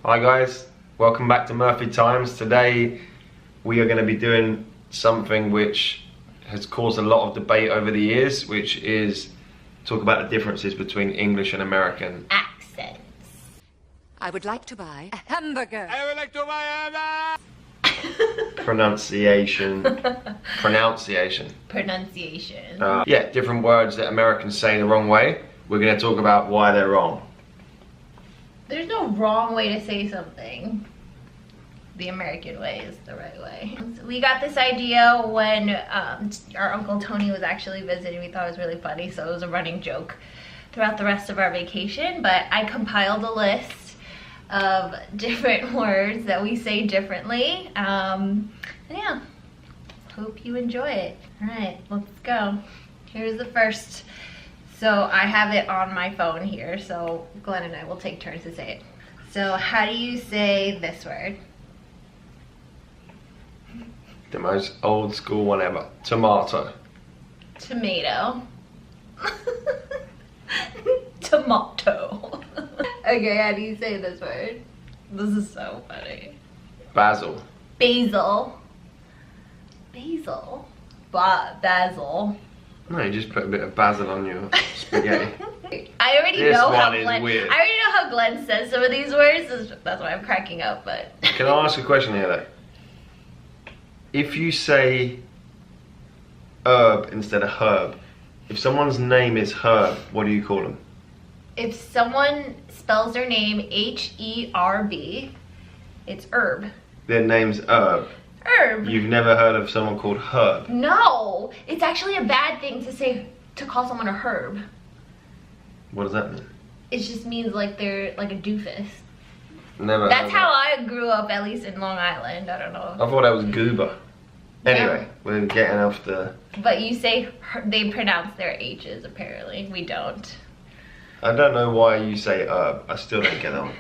Hi guys, welcome back to Murphy Times. Today we are going to be doing something which has caused a lot of debate over the years, which is talk about the differences between English and American accents. I would like to buy a hamburger. I would like to buy a hamburger. pronunciation. Yeah, different words that Americans say the wrong way. We're going to talk about why they're wrong. There's no wrong way to say something. The American way is the right way. We got this idea when our Uncle Tony was actually visiting. We thought it was really funny, so it was a running joke throughout the rest of our vacation. But I compiled a list of different words that we say differently. And yeah, hope you enjoy it. All right, let's go. Here's the first. So I have it on my phone here, so Glenn and I will take turns to say it. So how do you say this word? The most old school one ever. Tomato. Tomato. Tomato. Okay, how do you say this word? This is so funny. Basil. Basil. Basil. Basil. No, you just put a bit of basil on your spaghetti. I already This know how one is Glenn. weird. I already know how Glenn says some of these words. That's why I'm cracking up. But Can I ask a question here though? If you say herb instead of herb, if someone's name is Herb, what do you call them? if someone spells their name H-E-R-B, it's herb. Their name's Herb. Herb. You've never heard of someone called Herb? No, it's actually a bad thing to say, to call someone a herb. What does that mean? It just means like they're like a doofus. Never. That's how I grew up, at least in Long Island. I don't know. I thought that was goober. Anyway, we're getting off the... But you say they pronounce their H's, apparently. We don't. I don't know why you say herb. I still don't get on.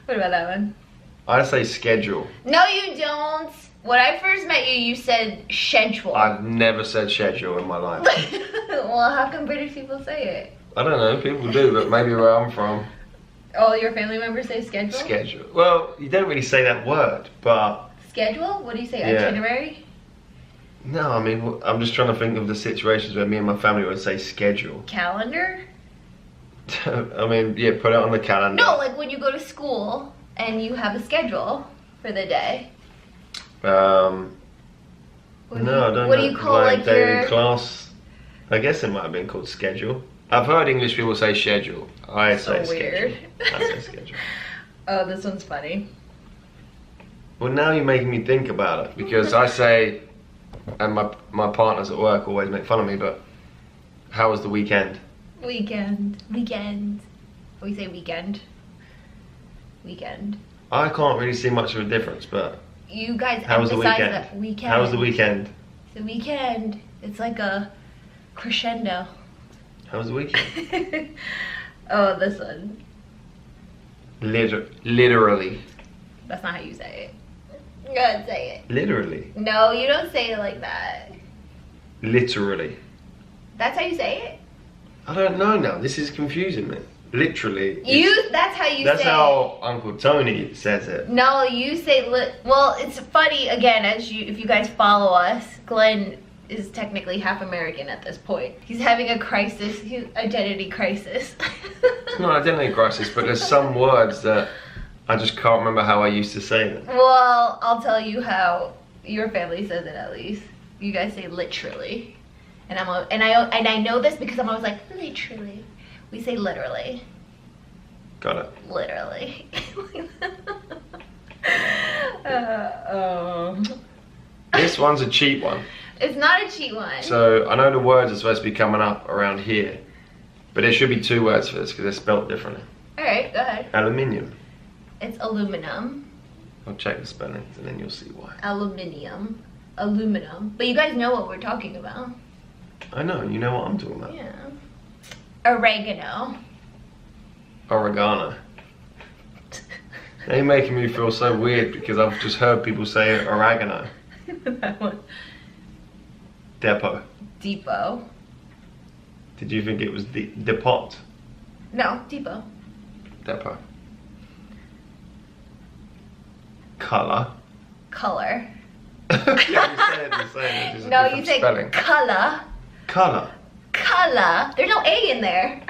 What about that one? I say schedule. No, you don't. When I first met you, you said schedule. I've never said schedule in my life. Well, how come British people say it? I don't know, people do, but maybe where I'm from. All your family members say schedule? Schedule. Well, you don't really say that word, but... Schedule? What do you say, Yeah. itinerary? No, I mean, I'm just trying to think of the situations where me and my family would say schedule. Calendar? I mean, yeah, put it on the calendar. No, like when you go to school and you have a schedule for the day. No, I don't know. What do you call like daily your... class? I guess it might have been called schedule. I've heard English people say schedule. I say weird. schedule. I say schedule. Oh, this one's funny. Well, now you're making me think about it, because I say, and my partners at work always make fun of me, but how was the weekend? Weekend. Weekend. We say weekend. Weekend. I can't really see much of a difference, but You guys how was the emphasize weekend? that weekend. How was the weekend? The weekend. It's like a crescendo. How was the weekend? Oh, this one. Literally. That's not how you say it. Go ahead, say it. Literally. No, you don't say it like that. Literally. That's how you say it? I don't know now. This is confusing me. Literally. That's how you That's say how Uncle Tony says it. it. No, you say well, it's funny again, if you guys follow us, Glenn is technically half American at this point. He's having a crisis, identity crisis. It's not an identity crisis, but there's some words that I just can't remember how I used to say them. Well, I'll tell you how your family says it at least. You guys say literally. And I know this because I'm always like, literally. We say literally. Got it. Literally. This one's a cheap one. It's not a cheat one. So I know the words are supposed to be coming up around here, but there should be two words for this because they're spelled differently. Alright, go ahead. Aluminium. It's aluminum. I'll check the spellings and then you'll see why. Aluminium. Aluminum. But you guys know what we're talking about. I know, you know what I'm talking about. Yeah. Oregano. Oregano. Now you're making me feel so weird because I've just heard people say oregano. That one. Depot. Depot. Did you think it was depot? No, depot. Depot. Colour. Color. Yeah, you say it the same. It's just a No, different you say spelling. color. Colour. Color. There's no A in there.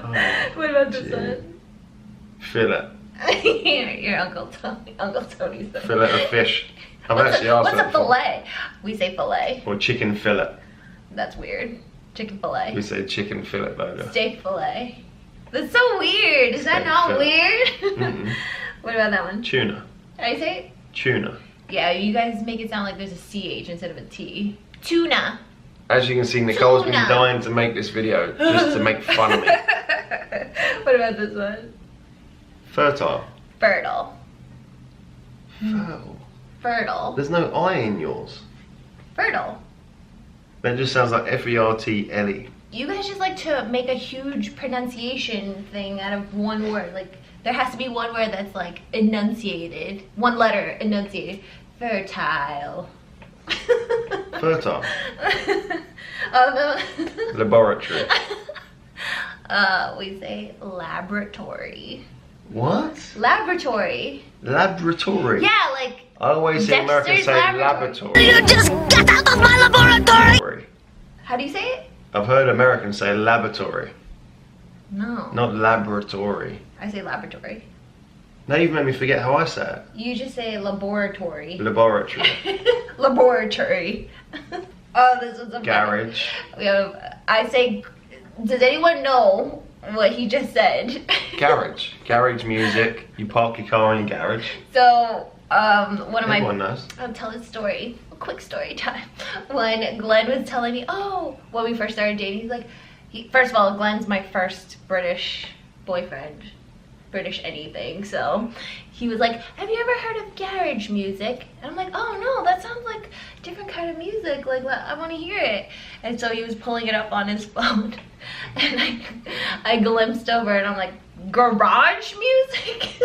Oh, What about this gee. one? Fillet. Your Uncle Tony. Uncle Tony's the Fillet of fish. I've actually asked What's that a before. fillet? We say fillet. Or chicken fillet. That's weird. Chicken fillet. We say chicken fillet burger. Steak fillet. That's so weird. Is that Steak not fillet. weird? Mm-mm. What about that one? Tuna. How do you say it? Tuna. Yeah, you guys make it sound like there's a CH instead of a T. Tuna. As you can see, Nicole's been Tuna. dying to make this video just to make fun of me. What about this one? Fertile. Fertile. Fertile. Fertile. There's no I in yours. Fertile. That just sounds like F-E-R-T-L-E. You guys just like to make a huge pronunciation thing out of one word. Like, there has to be one word that's like enunciated. One letter enunciated. Fertile. Fertile. No. Laboratory. We say laboratory. What? Laboratory. Laboratory. Yeah, like I always see Americans Dexter's say laboratory. laboratory. You just get out of my laboratory! how do you say it? I've heard Americans say laboratory, No. not laboratory. I say laboratory. Now you've made me forget how I say it. You just say laboratory. Laboratory. Laboratory. Oh, this was a Garage. We have, I say, does anyone know what he just said? Garage. Garage music. You park your car in your garage. So, one of my, Everyone knows. I'll tell a story, a quick story time. When Glenn was telling me, when we first started dating, he's like, first of all, Glenn's my first British boyfriend. British anything, so he was like, have you ever heard of garage music? And I'm like, oh no, that sounds like a different kind of music, like I want to hear it. And so he was pulling it up on his phone, and I glimpsed over and I'm like, garage music?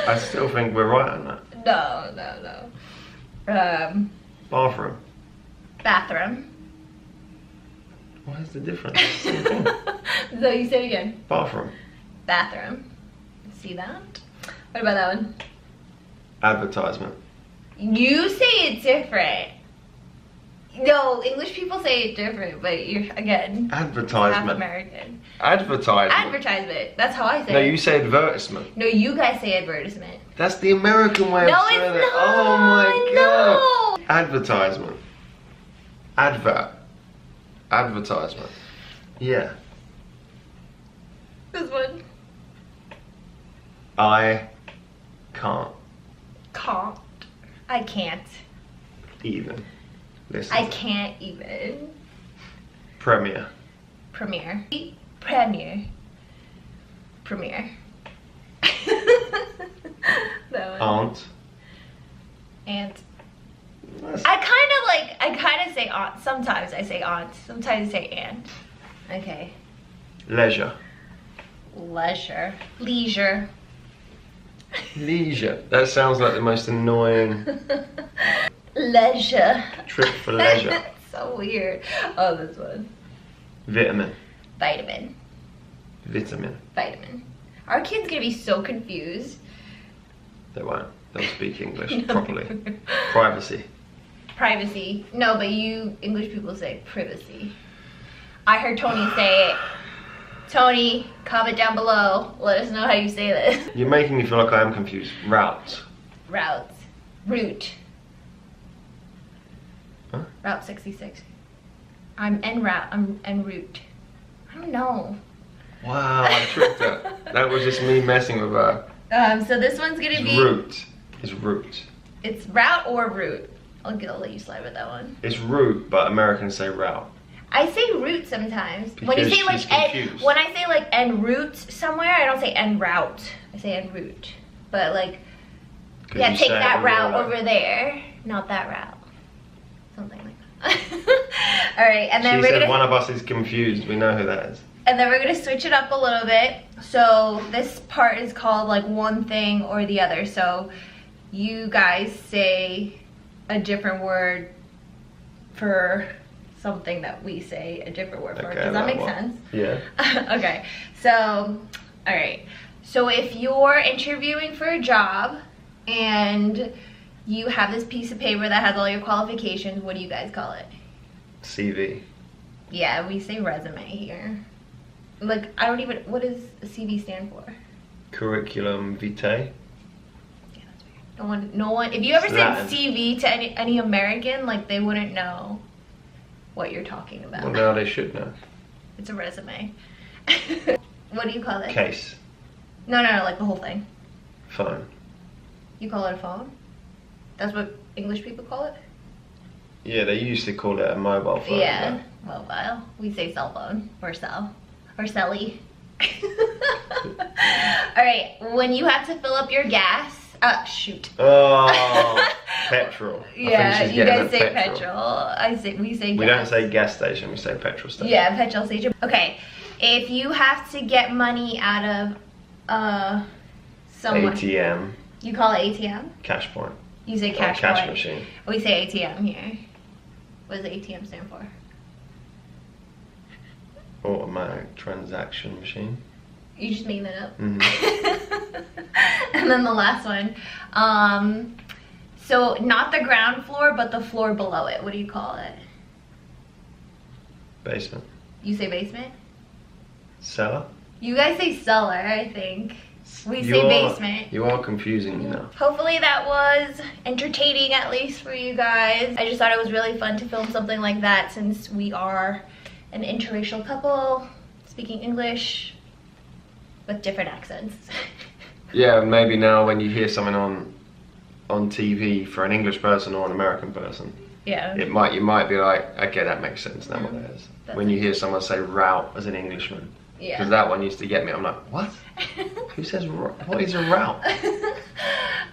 I still think we're right on that. No. Bathroom. Bathroom. What is the difference? Same thing. So you say it again. Bathroom. Bathroom. See that? What about that one? Advertisement. You say it different. No, English people say it different, but you're, again, half Advertisement. American. Advertisement. Advertisement. That's how I say No, it. you say advertisement. No, you guys say advertisement. That's the American way No, of saying it's it. not. Oh my god. No. Advertisement. Advert. Advertisement. Yeah. This one. I can't Can't. I can't. even listen. I can't even. Premiere. Premiere. Premiere. Premiere. That one. Aunt. Aunt. That's- I kind of say aunt. Sometimes I say aunt. Sometimes I say aunt. Okay. Leisure. Leisure. Leisure. Leisure. That sounds like the most annoying Leisure. trip for leisure. It's so weird. Oh, this one. Vitamin. Vitamin. Vitamin. Vitamin. Our kid's gonna be so confused. They won't. They'll speak English properly. Privacy. Privacy. No, but you English people say privacy. I heard Tony say it. Tony, comment down below. Let us know how you say this. You're making me feel like I am confused. Route. Routes. Route. Huh? Route 66. I'm en route. I'm en route. I don't know. Wow, I tricked her. That was just me messing with her. So this one's gonna It's be route. It's route. It's route or route. I'll let you slide with that one. It's route, but Americans say route. I say route sometimes. When you Because say like she's en, confused. when I say like en route somewhere, I don't say en route. I say en route. But like, 'Cause yeah, you take say it that the wrong route way. over there, not that route. Something like that. All right, and then She we're said gonna one of us is confused. We know who that is. and then we're gonna switch it up a little bit. So this part is called like one thing or the other. So you guys say a different word for something that we say a different word for. Okay, Does that like make what? sense? Yeah. Okay, so, all right. So if you're interviewing for a job and you have this piece of paper that has all your qualifications, what do you guys call it? CV. Yeah, we say resume here. Like, I don't even, what does a CV stand for? Curriculum vitae. Yeah, that's weird. No one, if you ever said Latin. CV to any American, like, they wouldn't know what you're talking about. Well, now they should know. It's a resume. What do you call it? Case. No, like the whole thing. Phone. You call it a phone? That's what English people call it? Yeah, they used to call it a mobile phone. Yeah, mobile. We say cell phone or cell or celly. All right, when you have to fill up your gas, shoot. Oh, petrol. Yeah, I think she's you getting guys at say petrol. We say gas. We don't say gas station, we say petrol station. Yeah, petrol station. Okay, if you have to get money out of someone. ATM. You call it ATM? Cash point. You say Or cash cash point. machine. We say ATM here. What does ATM stand for? Automatic transaction machine. You just made that up. Mm-hmm. And then the last one. So not the ground floor, but the floor below it. What do you call it? Basement. You say basement? Cellar. You guys say cellar, I think. We You say are- basement. You are confusing me now. Hopefully that was entertaining, at least for you guys. I just thought it was really fun to film something like that, since we are an interracial couple speaking English with different accents. Yeah, maybe now when you hear something on TV for an English person or an American person, Yeah. you might be like, okay, that makes sense now what it is. That's When you hear someone say route as an Englishman, Yeah. because that one used to get me. I'm like, what? Who says what is a route?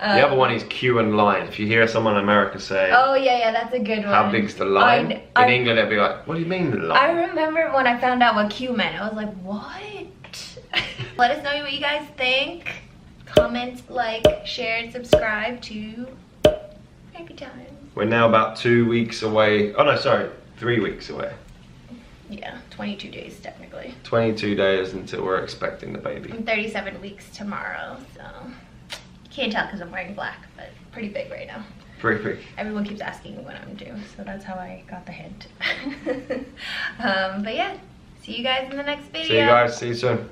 The other one is queue and line. If you hear someone in America say, Oh yeah, that's a good one. how big's the line? I- In England, they'd be like, what do you mean the line? I remember when I found out what Q meant. I was like, what? Let us know what you guys think. Comment, like, share, and subscribe to Happy Times. We're now about 2 weeks away. Oh no, sorry, 3 weeks away. Yeah, 22 days technically. 22 days until we're expecting the baby. I'm 37 weeks tomorrow, so you can't tell because I'm wearing black, but pretty big right now. Pretty big. Everyone keeps asking when I'm due, so that's how I got the hint. But yeah, see you guys in the next video. See you guys. See you soon.